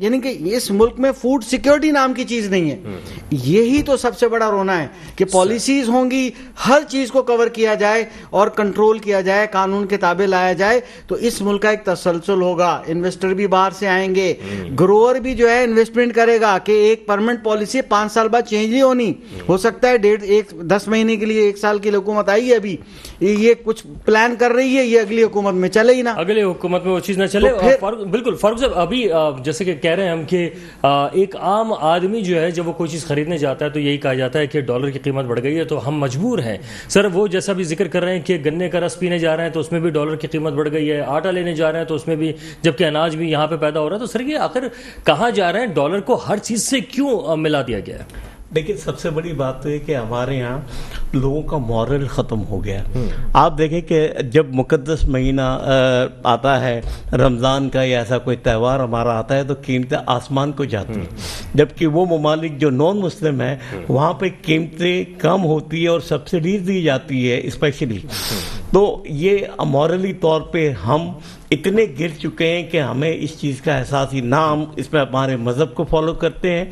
یعنی کہ اس ملک میں فوڈ سیکیورٹی نام کی چیز نہیں ہے. یہی تو سب سے بڑا رونا ہے کہ پالیسیز ہوں گی, ہر چیز کو کور کیا جائے اور کنٹرول کیا جائے, قانون کے تابع لایا جائے, تو اس ملک کا ایک تسلسل ہوگا. انویسٹر بھی باہر سے آئیں گے, گروور بھی جو ہے انویسٹمنٹ کرے گا کہ ایک پرمنٹ پالیسی 5 سال بعد چینج نہیں ہونی. ہو سکتا ہے 10 مہینے کے لیے 1 سال کی حکومت آئی ہے, ابھی یہ کچھ پلان کر رہی ہے, یہ اگلی حکومت میں چلے ہی نا, اگلی حکومت میں وہ چیز نہ چلے. بالکل فاروق صاحب, ابھی جیسے کہ کہہ رہے ہیں ہم کہ ایک عام آدمی جو ہے جب وہ کوئی چیز خریدنے جاتا ہے تو یہی کہا جاتا ہے کہ ڈالر کی قیمت بڑھ گئی ہے تو ہم مجبور ہیں. سر وہ جیسا بھی ذکر کر رہے ہیں کہ گنے کا رس پینے جا رہے ہیں تو اس میں بھی ڈالر کی قیمت بڑھ گئی ہے, آٹا لینے جا رہے ہیں تو اس میں بھی, جبکہ اناج بھی یہاں پہ پیدا ہو رہا ہے. تو سر یہ آخر کہاں جا رہے ہیں, ڈالر کو ہر چیز سے کیوں ملا دیا گیا ہے؟ دیکھیں, سب سے بڑی بات تو یہ کہ ہمارے یہاں لوگوں کا مورل ختم ہو گیا. آپ دیکھیں کہ جب مقدس مہینہ آتا ہے رمضان کا یا ایسا کوئی تہوار ہمارا آتا ہے تو قیمتیں آسمان کو جاتی ہیں, جبکہ وہ ممالک جو نان مسلم ہیں وہاں پہ قیمتیں کم ہوتی ہے اور سبسڈیز دی جاتی ہے اسپیشلی. تو یہ مورلی طور پہ ہم اتنے گر چکے ہیں کہ ہمیں اس چیز کا احساس ہی نہ, ہم اس میں ہمارے مذہب کو فالو کرتے ہیں,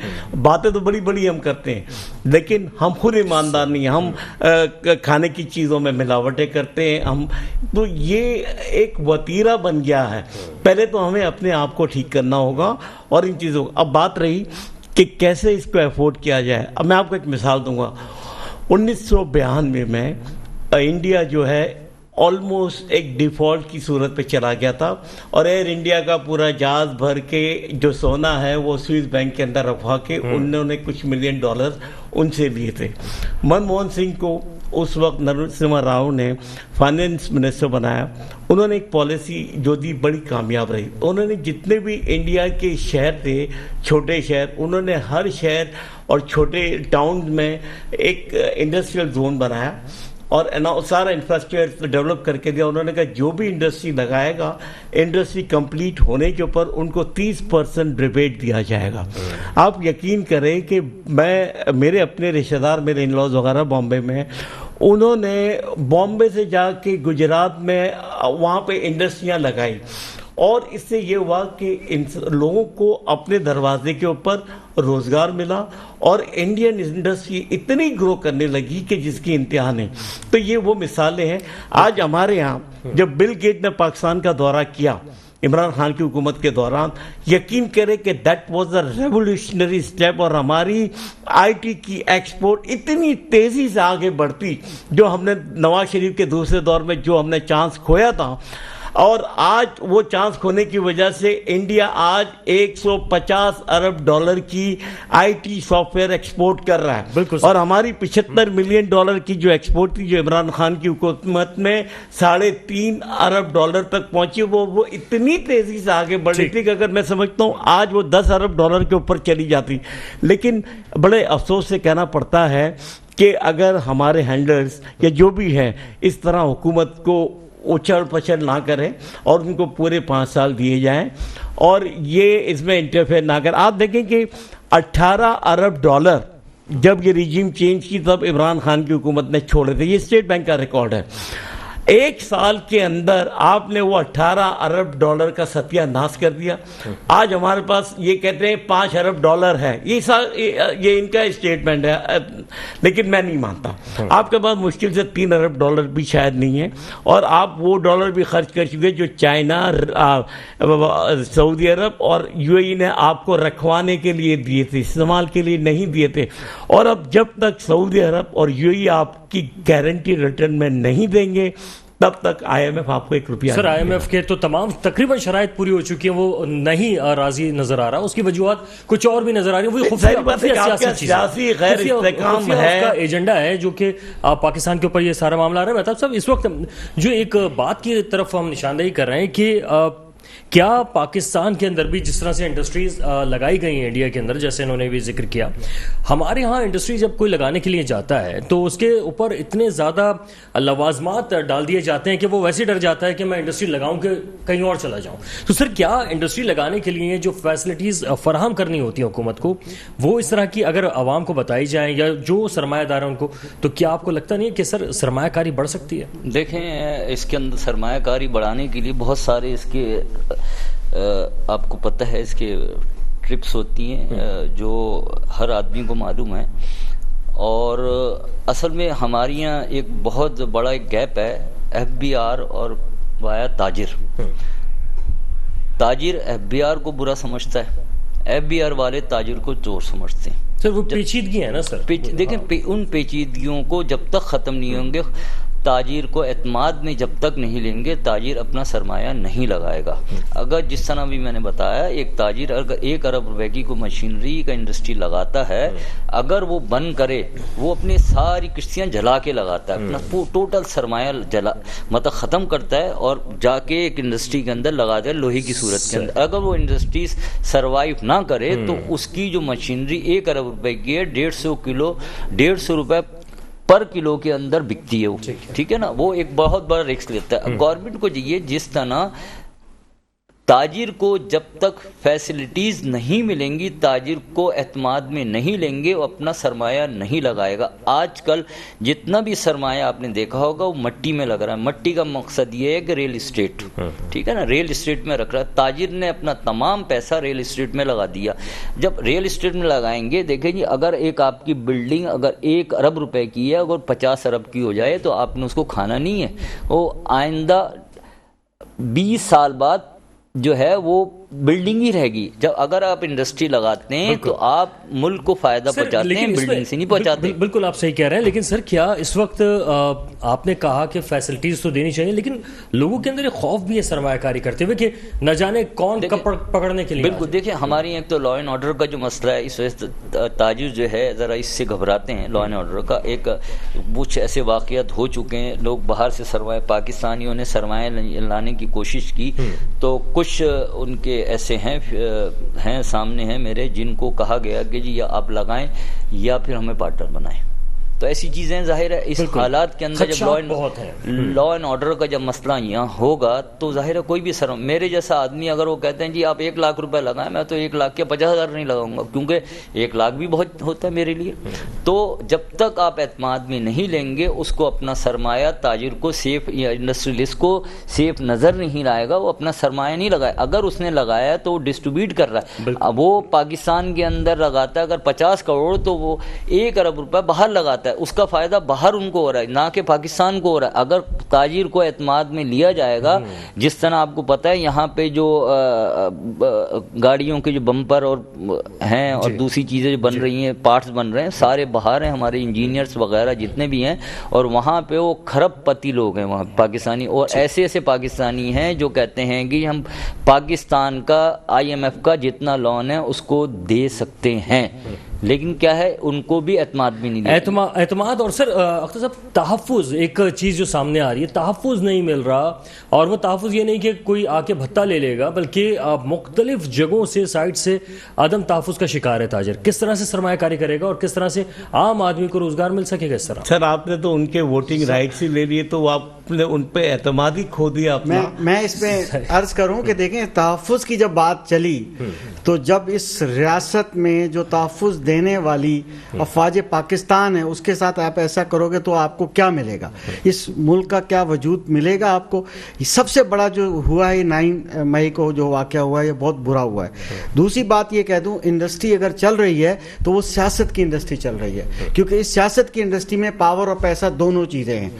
باتیں تو بڑی بڑی ہم کرتے ہیں لیکن ہم خود ایماندار نہیں ہیں, ہم کھانے کی چیزوں میں ملاوٹیں کرتے ہیں ہم. تو یہ ایک وتیرہ بن گیا ہے. پہلے تو ہمیں اپنے آپ کو ٹھیک کرنا ہوگا اور ان چیزوں. اب بات رہی کہ کیسے اس کو افورڈ کیا جائے. اب میں آپ کو ایک مثال دوں گا. 1992 میں انڈیا جو ہے آلموسٹ ایک ڈیفالٹ کی صورت پہ چلا گیا تھا, اور ایئر انڈیا کا پورا جہاز بھر کے جو سونا ہے وہ سوئس بینک کے اندر رکھوا کے انہوں نے کچھ $1 ملین ان سے لیے تھے. منموہن سنگھ کو اس وقت نرسمہا راؤ نے فائنینس منسٹر بنایا. انہوں نے ایک پالیسی جو دی بڑی کامیاب رہی. انہوں نے جتنے بھی انڈیا کے شہر تھے, چھوٹے شہر, انہوں نے ہر شہر اور چھوٹے ٹاؤن میں ایک انڈسٹریل زون بنایا اور سارا انفراسٹرکچر ڈیولپ کر کے دیا. انہوں نے کہا جو بھی انڈسٹری لگائے گا, انڈسٹری کمپلیٹ ہونے کے اوپر ان کو 30% ریبیٹ دیا جائے گا. آپ یقین کریں کہ میرے اپنے رشتہ دار, میرے ان لاز وغیرہ بامبے میں, انہوں نے بامبے سے جا کے گجرات میں وہاں پہ انڈسٹریاں لگائی, اور اس سے یہ ہوا کہ لوگوں کو اپنے دروازے کے اوپر روزگار ملا اور انڈین انڈسٹری اتنی گرو کرنے لگی کہ جس کی انتہا نہیں. تو یہ وہ مثالیں ہیں. آج ہمارے یہاں جب بل گیٹ نے پاکستان کا دورہ کیا عمران خان کی حکومت کے دوران, یقین کرے کہ that was a revolutionary step, اور ہماری آئی ٹی کی ایکسپورٹ اتنی تیزی سے آگے بڑھتی. جو ہم نے نواز شریف کے دوسرے دور میں جو ہم نے چانس کھویا تھا, اور آج وہ چانس کھونے کی وجہ سے انڈیا آج $150 ارب کی I T soft where export کر رہا ہے. اور ہماری $75 ملین کی جو ایکسپورٹ تھی جو عمران خان کی حکومت میں $3.5 ارب تک پہنچی, وہ اتنی تیزی سے آگے بڑھ رہی تھی کہ اگر میں سمجھتا ہوں آج وہ $10 ارب کے اوپر چلی جاتی. لیکن بڑے افسوس سے کہنا پڑتا ہے کہ اگر ہمارے ہینڈلرز یا جو بھی ہیں اس طرح حکومت کو اچھل پچھل نہ کریں اور ان کو پورے 5 سال دیے جائیں اور یہ اس میں انٹرفیئر نہ کریں. آپ دیکھیں کہ $18 ارب جب یہ ریجیم چینج کی تب عمران خان کی حکومت نے چھوڑے تھے. یہ اسٹیٹ بینک کا ریکارڈ ہے. 1 سال کے اندر آپ نے وہ $18 ارب کا ستیہ ناش کر دیا. آج ہمارے پاس یہ کہتے ہیں $5 ارب ہے. یہ ان کا اسٹیٹمنٹ ہے, لیکن میں نہیں مانتا. آپ کے پاس مشکل سے $3 ارب بھی شاید نہیں ہے, اور آپ وہ ڈالر بھی خرچ کر چکے جو چائنا, سعودی عرب اور UAE نے آپ کو رکھوانے کے لیے دیے تھے, استعمال کے لیے نہیں دیے تھے. اور اب جب تک سعودی عرب اور UAE آپ کی گارنٹی ریٹرن میں نہیں دیں گے تب تک IMF آپ کو $1. سر IMF کے تو تمام تقریباً شرائط پوری ہو چکی ہیں, وہ نہیں راضی نظر آ رہا. اس کی وجوہات کچھ اور بھی نظر آ رہی ہیں. وہ سیاسی غیر استحکام ہے, کا ایجنڈا ہے جو کہ پاکستان کے اوپر یہ سارا معاملہ آ رہا ہے. مہتاب صاحب, اس وقت جو ایک بات کی طرف ہم نشاندہی کر رہے ہیں کہ کیا پاکستان کے اندر بھی جس طرح سے انڈسٹریز لگائی گئی ہیں انڈیا کے اندر, جیسے انہوں نے بھی ذکر کیا, ہمارے ہاں انڈسٹری جب کوئی لگانے کے لیے جاتا ہے تو اس کے اوپر اتنے زیادہ لوازمات ڈال دیے جاتے ہیں کہ وہ ویسے ڈر جاتا ہے کہ میں انڈسٹری لگاؤں کہ کہیں اور چلا جاؤں. تو سر کیا انڈسٹری لگانے کے لیے جو فیسلٹیز فراہم کرنی ہوتی ہیں حکومت کو, وہ اس طرح کی اگر عوام کو بتائی جائیں یا جو سرمایہ دار ہیں ان کو, تو کیا آپ کو لگتا نہیں ہے کہ سر سرمایہ کاری بڑھ سکتی ہے؟ دیکھیں, اس کے اندر سرمایہ کاری بڑھانے کے لیے بہت سارے اس کے آپ کو پتہ ہے اس کے ٹرپس ہوتی ہیں جو ہر آدمی کو معلوم ہے، اور اصل میں ہمارے یہاں ایک بہت بڑا ایک گیپ ہے FBR اور وایا تاجر. تاجر FBR کو برا سمجھتا ہے، FBR والے تاجر کو چور سمجھتے ہیں. سر وہ پیچیدگی ہے نا سر. دیکھیں ان پیچیدگیوں کو جب تک ختم نہیں ہوں گے، تاجر کو اعتماد میں جب تک نہیں لیں گے، تاجر اپنا سرمایہ نہیں لگائے گا. اگر جس طرح بھی میں نے بتایا، ایک تاجر اگر 1 ارب روپے کی کوئی مشینری کا انڈسٹری لگاتا ہے، اگر وہ بند کرے، وہ اپنی ساری کشتیاں جلا کے لگاتا ہے، اپنا ٹوٹل سرمایہ مطلب ختم کرتا ہے اور جا کے ایک انڈسٹری کے اندر لگاتا ہے لوہے کی صورت کے اندر. اگر وہ انڈسٹری سروائیو نہ کرے تو اس کی جو مشینری 1 ارب روپے کی ہے، 150 روپے پر کلو کے اندر بکتی ہے وہ. ٹھیک ہے نا، وہ ایک بہت بڑا رسک لیتا ہے. گورنمنٹ کو چاہیے جس طرح تاجر کو جب تک فیسلٹیز نہیں ملیں گی، تاجر کو اعتماد میں نہیں لیں گے، وہ اپنا سرمایہ نہیں لگائے گا. آج کل جتنا بھی سرمایہ آپ نے دیکھا ہوگا وہ مٹی میں لگ رہا ہے. مٹی کا مقصد یہ ہے کہ ریل اسٹیٹ، ٹھیک ہے نا، ریل اسٹیٹ میں رکھ رہا ہے. تاجر نے اپنا تمام پیسہ ریل اسٹیٹ میں لگا دیا. جب ریل اسٹیٹ میں لگائیں گے، دیکھیں جی، اگر ایک آپ کی بلڈنگ اگر 1 ارب روپے کی ہے، اگر 50 ارب کی ہو جائے تو آپ نے اس کو کھانا نہیں ہے. وہ آئندہ 20 سال بعد جو ہے وہ بلڈنگ ہی رہے گی. جب اگر آپ انڈسٹری لگاتے ہیں تو آپ ملک کو فائدہ پہنچاتے ہیں، بلڈنگ سے نہیں پہنچاتے. بالکل آپ صحیح کہہ رہے ہیں، لیکن سر کیا اس وقت آپ نے کہا کہ فیسلٹیز تو دینی چاہیے، لیکن لوگوں کے اندر ایک خوف بھی ہے سرمایہ کاری کرتے ہوئے کہ نہ جانے کون کب پکڑنے کے لیے. بالکل، دیکھیں ہمارے یہاں تو لا اینڈ آرڈر کا جو مسئلہ ہے، اس وجہ سے تاجر جو ہے ذرا اس سے گھبراتے ہیں. لا اینڈ آرڈر کا ایک کچھ ایسے واقعات ہو چکے ہیں، لوگ باہر سے سرمایہ، پاکستانیوں نے سرمایہ لانے کی کوشش کی تو کچھ ان کے ایسے ہیں سامنے ہیں میرے، جن کو کہا گیا کہ جی یا آپ لگائیں یا پھر ہمیں پارٹنر بنائیں. تو ایسی چیزیں ظاہر ہے اس حالات کے اندر جب لا اینڈ آرڈر کا جب مسئلہ یہاں ہوگا تو ظاہر ہے کوئی بھی میرے جیسا آدمی اگر وہ کہتے ہیں جی آپ 1 لاکھ روپے لگائیں، میں تو 1 لاکھ کے 50,000 نہیں لگاؤں گا، کیونکہ 1 لاکھ بھی بہت ہوتا ہے میرے لیے. تو جب تک آپ اعتماد میں نہیں لیں گے، اس کو اپنا سرمایہ، تاجر کو سیف یا انڈسٹریلسٹ کو سیف نظر نہیں لائے گا، وہ اپنا سرمایہ نہیں لگائے. اگر اس نے لگایا تو وہ ڈسٹریبیوٹ کر رہا ہے. اب وہ پاکستان کے اندر لگاتا ہے اگر 50 کروڑ تو وہ 1 ارب روپے باہر لگاتا ہے، اس کا فائدہ باہر ان کو ہو رہا ہے، نہ کہ پاکستان کو ہو رہا ہے. اگر تاجر کو اعتماد میں لیا جائے گا، جس طرح آپ کو پتہ ہے یہاں پہ جو گاڑیوں کے جو بمپر اور ہیں اور دوسری چیزیں جو بن رہی ہیں، پارٹس بن رہے ہیں، سارے باہر ہیں، ہمارے انجینئرز وغیرہ جتنے بھی ہیں، اور وہاں پہ وہ کھرب پتی لوگ ہیں وہاں پاکستانی، اور ایسے پاکستانی ہیں جو کہتے ہیں کہ ہم پاکستان کا IMF کا جتنا لون ہے اس کو دے سکتے ہیں، لیکن کیا ہے ان کو بھی اعتماد بھی نہیں دیتے. اعتماد. اور سر اختر صاحب، تحفظ ایک چیز جو سامنے آ رہی ہے، تحفظ نہیں مل رہا. اور وہ تحفظ یہ نہیں کہ کوئی آ کے بھتہ لے لے گا، بلکہ مختلف جگہوں سے، سائٹ سے عدم تحفظ کا شکار ہے تاجر. کس طرح سے سرمایہ کاری کرے گا اور کس طرح سے عام آدمی کو روزگار مل سکے گا اس طرح؟ سر آپ نے تو ان کے ووٹنگ رائٹس ہی لے لیے، تو آپ نے ان پہ اعتماد ہی کھو دیا اپنا. میں اس پہ عرض کروں کہ دیکھیں، تحفظ کی جب بات چلی تو جب اس ریاست میں جو تحفظ دینے والی افواج پاکستان ہے، اس کے ساتھ آپ ایسا کرو گے تو آپ کو کیا ملے گا؟ اس ملک کا کیا وجود ملے گا آپ کو؟ سب سے بڑا جو ہوا ہے 9 مئی کو جو واقعہ ہوا ہے، یہ بہت برا ہوا ہے. دوسری بات یہ کہہ دوں، انڈسٹری اگر چل رہی ہے تو وہ سیاست کی انڈسٹری چل رہی ہے، کیونکہ اس سیاست کی انڈسٹری میں پاور اور پیسہ دونوں چیزیں ہیں.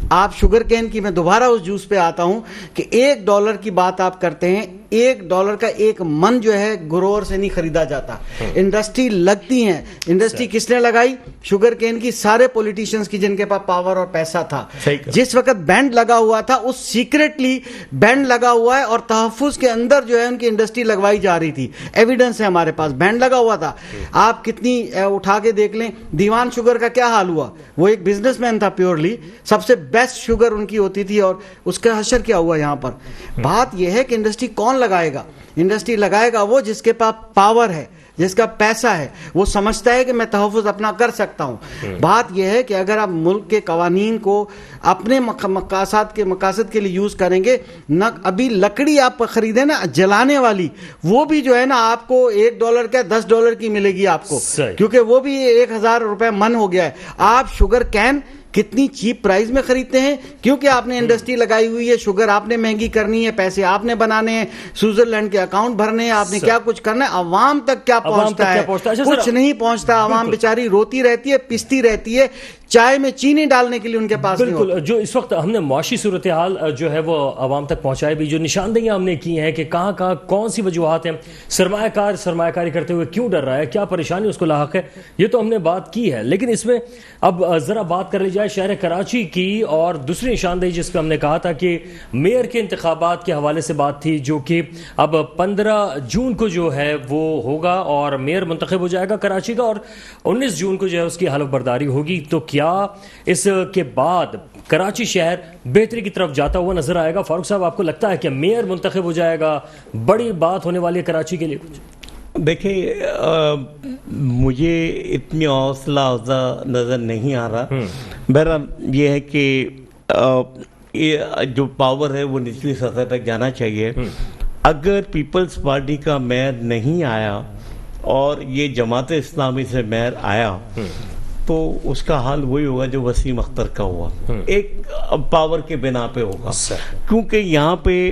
آپ شوگر کین کی، میں دوبارہ اس جوس پہ آتا ہوں کہ $1 کی بات آپ کرتے ہیں، $1 کا 1 من جو ہے گروور سے نہیں خریدا جاتا. انڈسٹری لگتی ہیں. انڈسٹری کس نے لگائی؟ شوگر کین کی. سارے پولیٹیشنز کی جن کے پاس پاور اور پیسہ تھا. جس وقت بینڈ لگا ہوا تھا، اس سیکریٹلی بینڈ لگا ہوا ہے اور تحفظ کے اندر جو ہے ان کی انڈسٹری لگوائی جا رہی تھی. ایویڈنس ہے ہمارے پاس، بینڈ لگا ہوا تھا. آپ کتنی اٹھا کے دیکھ لیں. دیوان شوگر کا کیا حال ہوا؟ وہ ایک بزنس مین تھا پیورلی، سب سے بیسٹ شوگر ان کی ہوتی تھی، اور اس کا حشر کیا ہوا یہاں پر. بات یہ ہے کہ انڈسٹری کون لگائے گا؟ انڈسٹری لگائے گا وہ جس کے پاس پاور ہے، جس کا پیسہ ہے، وہ سمجھتا ہے کہ میں تحفظ اپنا کر سکتا ہوں. بات یہ ہے کہ اگر آپ ملک کے قوانین کو اپنے مقاصد کے لیے یوز کریں گے، نہ ابھی لکڑی آپ خریدیں نا جلانے والی، وہ بھی جو ہے نا آپ کو $1 کا $10 کی ملے گی آپ کو، کیونکہ وہ بھی 1,000 روپے من ہو گیا ہے. آپ شوگر کین کتنی چیپ پرائز میں خریدتے ہیں, کیونکہ آپ نے انڈسٹری لگائی ہوئی ہے, شوگر آپ نے مہنگی کرنی ہے, پیسے آپ نے بنانے ہیں, سوئٹزرلینڈ کے اکاؤنٹ بھرنے ہیں, آپ نے کیا کچھ کرنا ہے, عوام تک کیا پہنچتا ہے, کچھ نہیں پہنچتا. عوام بیچاری روتی رہتی ہے, پستی رہتی ہے, چائے میں چینی ڈالنے کے لیے ان کے پاس نہیں ہوتا. بالکل. جو اس وقت ہم نے معاشی صورتحال جو ہے وہ عوام تک پہنچائے بھی, جو نشاندہیاں ہم نے کی ہیں کہ کہاں کہاں کون سی وجوہات ہیں, سرمایہ کاری کرتے ہوئے کیوں ڈر رہا ہے, کیا پریشانی اس کو لاحق ہے, یہ تو ہم نے بات کی ہے. لیکن اس میں اب ذرا بات کر لی جائے شہر کراچی کی, اور دوسری نشاندہی جس پہ ہم نے کہا تھا کہ میئر کے انتخابات کے حوالے سے بات تھی, جو کہ اب 15 جون کو جو ہے وہ ہوگا اور میئر منتخب ہو جائے گا کراچی کا, اور 19 جون کو جو ہے اس کی حلف برداری ہوگی. تو کیا اس کے بعد کراچی شہر بہتری کی طرف جاتا ہوا نظر آئے گا؟ فاروق صاحب, آپ کو لگتا ہے کہ میئر منتخب ہو جائے گا, بڑی بات ہونے والی ہے کراچی کے لیے کچھ؟ دیکھیں, مجھے اتنی حوصلہ افزا نظر نہیں آ رہا. بہرحال یہ ہے کہ جو پاور ہے وہ نچلی سطح تک جانا چاہیے. اگر پیپلز پارٹی کا میئر نہیں آیا اور یہ جماعت اسلامی سے میئر آیا تو اس کا حال وہی ہوگا جو وسیم اختر کا ہوا, ایک پاور کے بنا پہ ہوگا. کیونکہ یہاں پہ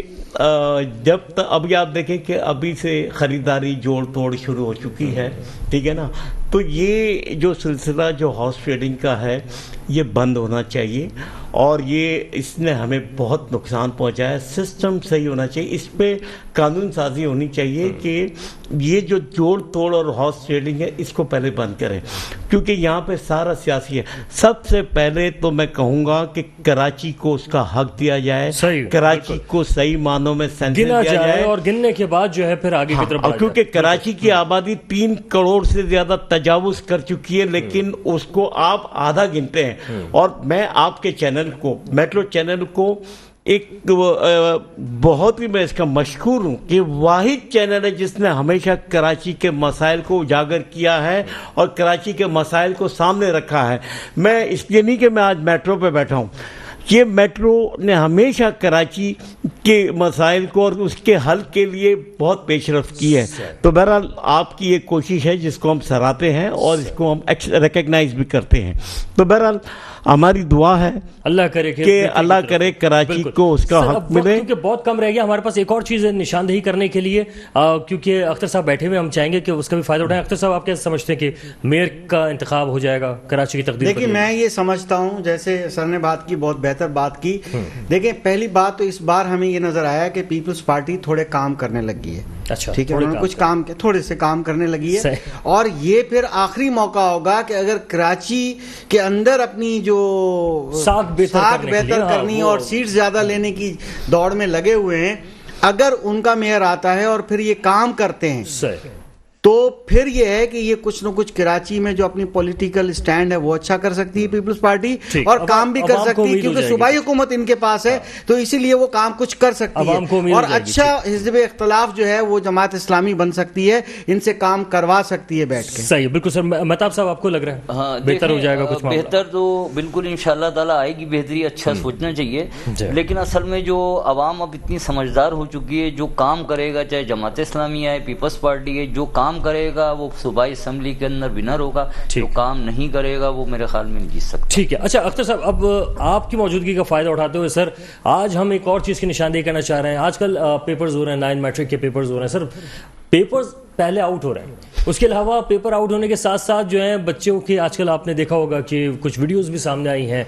جب تک ابھی آپ دیکھیں کہ ابھی سے خریداری جوڑ توڑ شروع ہو چکی ہے, ٹھیک ہے نا, تو یہ جو سلسلہ جو ہاؤس ٹریڈنگ کا ہے یہ بند ہونا چاہیے, اور یہ اس نے ہمیں بہت نقصان پہنچایا ہے. سسٹم صحیح ہونا چاہیے, اس پہ قانون سازی ہونی چاہیے کہ یہ جو جوڑ توڑ اور ہاؤس ٹریڈنگ ہے اس کو پہلے بند کریں, کیونکہ یہاں پہ سارا سیاسی ہے. سب سے پہلے تو میں کہوں گا کہ کراچی کو اس کا حق دیا جائے, کراچی کو صحیح معنوں میں سینسر دیا جائے, اور گننے کے بعد جو ہے پھر آگے کی طرف, کیونکہ کراچی کی آبادی 3 کروڑ سے زیادہ تجاوز کر چکی ہے, لیکن اس کو آپ آدھا گنتے ہیں. اور میں آپ کے چینل کو, میٹرو چینل کو, ایک بہت ہی میں اس کا مشکور ہوں کہ واحد چینل ہے جس نے ہمیشہ کراچی کے مسائل کو اجاگر کیا ہے اور کراچی کے مسائل کو سامنے رکھا ہے. میں اس لیے نہیں کہ میں آج میٹرو پہ بیٹھا ہوں, یہ میٹرو نے ہمیشہ کراچی کے مسائل کو اور اس کے حل کے لیے بہت پیش رفت کی ہے. تو بہرحال آپ کی ایک کوشش ہے جس کو ہم سراہتے ہیں اور اس کو ہم ریکگنائز بھی کرتے ہیں. تو بہرحال ہماری دعا ہے اللہ کرے کہ اللہ کرے کراچی کو اس کا حق ملے. کیونکہ بہت کم رہ گیا ہمارے پاس ایک اور چیز ہے نشاندہی کرنے کے لیے, کیونکہ اختر صاحب بیٹھے ہوئے, ہم چاہیں گے کہ اس کا بھی فائدہ اٹھائیں. اختر صاحب, آپ کیسے سمجھتے ہیں کہ میئر کا انتخاب ہو جائے گا کراچی کی تقدیر؟ دیکھیں, میں یہ سمجھتا ہوں, جیسے سر نے بات کی, بہت بہتر بات کی. دیکھیں, پہلی بات تو اس بار ہمیں یہ نظر آیا کہ پیپلز پارٹی تھوڑے کام کرنے لگی ہے. اچھا, ٹھیک ہے, انہوں نے کچھ کام کیا, تھوڑے سے کام کرنے لگی ہے, اور یہ پھر آخری موقع ہوگا کہ اگر کراچی کے اندر اپنی جو ساکھ بہتر کرنی اور سیٹ زیادہ لینے کی دوڑ میں لگے ہوئے ہیں, اگر ان کا میئر آتا ہے اور پھر یہ کام کرتے ہیں تو پھر یہ ہے کہ یہ کچھ نہ کچھ کراچی میں جو اپنی پولیٹیکل سٹینڈ ہے وہ اچھا کر سکتی ہے پیپلز پارٹی, اور کام بھی کر سکتی ہے, کیونکہ صوبائی حکومت ان کے پاس ہے, تو اسی لیے وہ کام کچھ کر سکتی ہے. اور اچھا حزب اختلاف جو ہے وہ جماعت اسلامی بن سکتی ہے, ان سے کام کروا سکتی ہے بیٹھ کے. صحیح, بالکل سر. مہتاب صاحب, آپ کو لگ رہا ہے بہتر ہو جائے گا کچھ؟ بہتر تو بالکل انشاءاللہ تعالی آئے گی بہتری, اچھا سوچنا چاہیے. لیکن اصل میں جو عوام اب اتنی سمجھدار ہو چکی ہے, جو کام کرے گا, چاہے جماعت اسلامی ہے, پیپلز پارٹی ہے, جو کام کرے گا وہ صوبائی اسمبلی کے اندر ونر ہوگا, جو کام نہیں کرے گا وہ میرے خیال میں نہیں جیت سکتا. ٹھیک ہے. اچھا اختر صاحب, اب آپ کی موجودگی کا فائدہ اٹھاتے ہوئے سر, آج ہم ایک اور چیز کی نشاندہی کرنا چاہ رہے ہیں. آج کل پیپرز ہو رہے ہیں, 9 میٹرک کے پیپرز ہو رہے ہیں. سر, پیپرز پہلے آؤٹ ہو رہے ہیں, اس کے علاوہ پیپر آؤٹ ہونے کے ساتھ ساتھ جو ہیں بچوں کی, آج کل آپ نے دیکھا ہوگا کہ کچھ ویڈیوز بھی سامنے آئی ہیں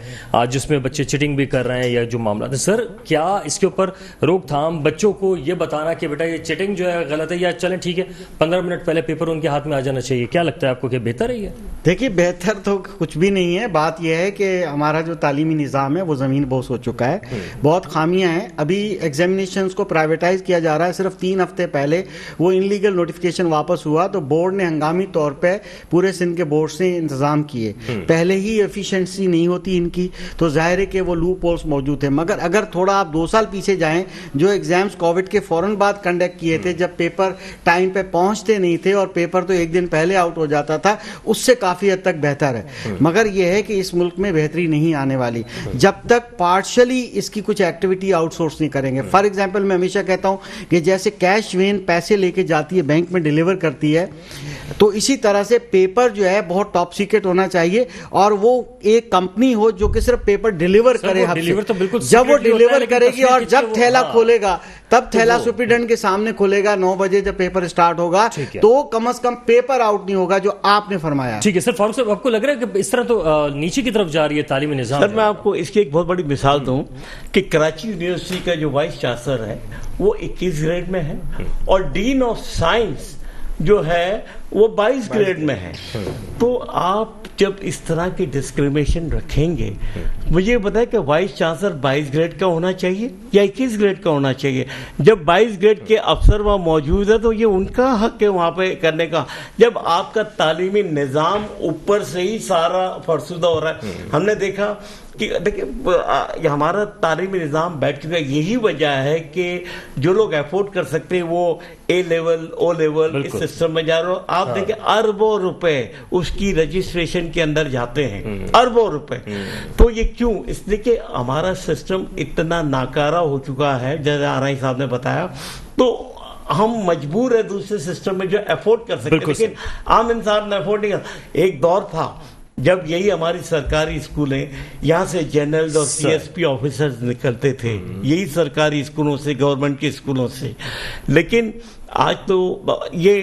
جس میں بچے چیٹنگ بھی کر رہے ہیں یا جو معاملات ہیں. سر, کیا اس کے اوپر روک تھام, بچوں کو یہ بتانا کہ بیٹا یہ چیٹنگ جو ہے غلط ہے, یا چلیں ٹھیک ہے 15 منٹ پہلے پیپر ان کے ہاتھ میں آ جانا چاہیے, کیا لگتا ہے آپ کو کہ بہتر ہے یہ؟ دیکھیے, بہتر تو کچھ بھی نہیں ہے. بات یہ ہے کہ ہمارا جو تعلیمی نظام ہے وہ زمین بوس ہو چکا ہے, بہت خامیاں ہیں. ابھی ایگزامینیشنز کو پرائیویٹائز کیا جا رہا ہے. صرف 3 ہفتے پہلے وہ انلیگل نوٹیفیکیشن واپس ہوا تو بورڈ نے ہنگامی طور پہ پورے سندھ کے بورڈ سے انتظام کیے. پہلے ہی ایفیشنسی نہیں ہوتی ان کی, تو ظاہر ہے کہ وہ لوپ ہولز موجود ہیں. مگر اگر تھوڑا آپ 2 سال پیچھے جائیں, جو ایگزامز کووڈ کے فوراً بعد کنڈکٹ کیے تھے, جب پیپر ٹائم پہ پہنچتے نہیں تھے اور پیپر تو 1 دن پہلے آؤٹ ہو جاتا تھا, اس سے کافی حد تک بہتر ہے. مگر یہ ہے کہ اس ملک میں بہتری نہیں آنے والی جب تک پارشلی اس کی کچھ ایکٹیویٹی آؤٹ سورس نہیں کریں گے. فار ایگزامپل, میں ہمیشہ کہتا ہوں کہ جیسے کیش وین پیسے لے کے جاتی ہے بینک میں ڈیلیور کرتی ہے, تو اسی طرح سے پیپر جو ہے بہت ٹاپ سیکرٹ ہونا چاہیے اور وہ ایک کمپنی ہو جو کہ صرف پیپر ڈیلیور کرے ہب سے. جب وہ ڈیلیور کرے گی اور جب تھیلا کھولے گا تب تھیلا سپرنٹینڈنٹ کے سامنے کھولے گا 9 بجے جب پیپر اسٹارٹ ہوگا, تو کم از کم پیپر آؤٹ نہیں ہوگا جو آپ نے فرمایا. ٹھیک ہے سر. فاروق صاحب آپ کو لگ رہا ہے کہ اس طرح تو نیچے کی طرف جا رہی ہے تعلیمی نظام؟ سر میں آپ کو اس کی ایک بہت بڑی مثال دوں کہ کراچی یونیورسٹی کا جو وائس چانسلر ہے وہ 21 گریڈ میں ہے اور ڈین آف سائنس جو ہے وہ 22 گریڈ میں ہے. تو آپ جب اس طرح کی ڈسکریمنیشن رکھیں گے, مجھے بتائیں کہ وائس چانسلر 22 گریڈ کا ہونا چاہیے یا 21 گریڈ کا ہونا چاہیے؟ جب 22 گریڈ کے افسر وہاں موجود ہے تو یہ ان کا حق ہے وہاں پہ کرنے کا. جب آپ کا تعلیمی نظام اوپر سے ہی سارا فرسودہ ہو رہا ہے, ہم نے دیکھا کہ دیکھیں ہمارا تعلیمی نظام بیٹھ چکا ہے. یہی وجہ ہے کہ جو لوگ افورڈ کر سکتے ہیں وہ اے لیول او لیول اس سسٹم میں جا رہے ہو. آپ دیکھیں اربوں روپے اس کی رجسٹریشن کے اندر جاتے ہیں, اربوں روپے. تو یہ کیوں؟ اس لیے کہ ہمارا سسٹم اتنا ناکارہ ہو چکا ہے جیسے آرائی صاحب نے بتایا, تو ہم مجبور ہے دوسرے سسٹم میں جو افورڈ کر سکتے ہیں, لیکن عام انسان نے افورڈ نہیں کر. ایک دور تھا جب یہی ہماری سرکاری اسکولیں یہاں سے جنرل اور سی ایس پی آفیسرز نکلتے تھے, یہی سرکاری اسکولوں سے, گورنمنٹ کے اسکولوں سے. لیکن آج تو یہ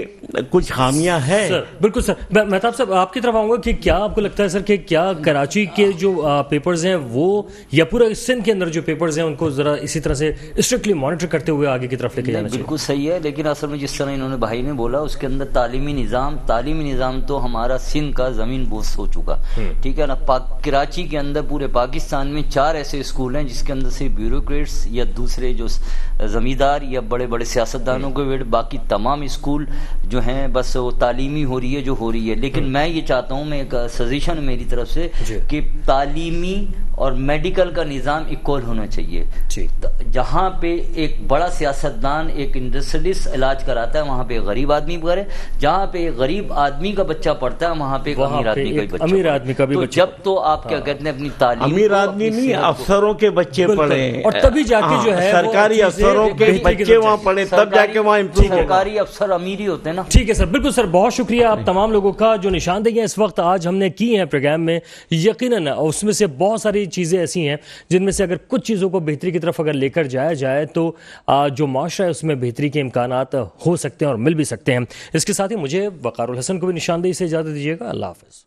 کچھ خامیاں ہیں. بالکل سر. مہتاب صاحب آپ کی طرف آؤں گا کہ کیا آپ کو لگتا ہے سر کہ کیا کراچی کے جو پیپرز ہیں وہ یا پورے سندھ کے اندر جو پیپرز ہیں ان کو ذرا اسی طرح سے اسٹرکٹلی مانیٹر کرتے ہوئے آگے کی طرف لے کے جانا چاہیے؟ بالکل صحیح ہے, لیکن اصل میں جس طرح انہوں نے بھائی نے بولا اس کے اندر تعلیمی نظام تو ہمارا سندھ کا زمین بوس ہو چکا. ٹھیک ہے نا. کراچی کے اندر پورے پاکستان میں 4 ایسے اسکول ہیں جس کے اندر سے بیوروکریٹس یا دوسرے جو زمیندار یا بڑے بڑے سیاستدانوں کے, باقی تمام اسکول جو ہیں بس وہ تعلیمی ہو رہی ہے جو ہو رہی ہے. لیکن میں یہ چاہتا ہوں, میں ایک سجیشن میری طرف سے کہ تعلیمی اور میڈیکل کا نظام اکول ہونا چاہیے. جہاں پہ ایک بڑا سیاستدان ایک انڈسٹریلسٹ علاج کراتا ہے وہاں پہ غریب آدمی کرے, جہاں پہ ایک غریب آدمی کا بچہ پڑھتا ہے وہاں پہ ایک امیر آدمی کا بھی بچہ. تو جب تو آپ کیا کہتے ہیں اپنی تعلیم, امیر آدمی نہیں افسروں کے بچے پڑھیں اور تبھی جا کے جو ہے سرکاری افسروں کے بچے وہاں پڑھیں, تب جا کے وہاں سرکاری افسر امیر ہی ہوتے ہیں نا. ٹھیک ہے سر. بالکل سر. بہت شکریہ آپ تمام لوگوں کا جو نشاندہیاں اس وقت آج ہم نے کی ہیں پروگرام میں. یقیناً اس میں سے بہت ساری چیزیں ایسی ہیں جن میں سے اگر کچھ چیزوں کو بہتری کی طرف اگر لے کر جایا جائے تو جو معاشرہ ہے اس میں بہتری کے امکانات ہو سکتے ہیں اور مل بھی سکتے ہیں. اس کے ساتھ ہی مجھے وقار الحسن کو بھی نشاندہی سے اجازت دیجیے گا. اللہ حافظ.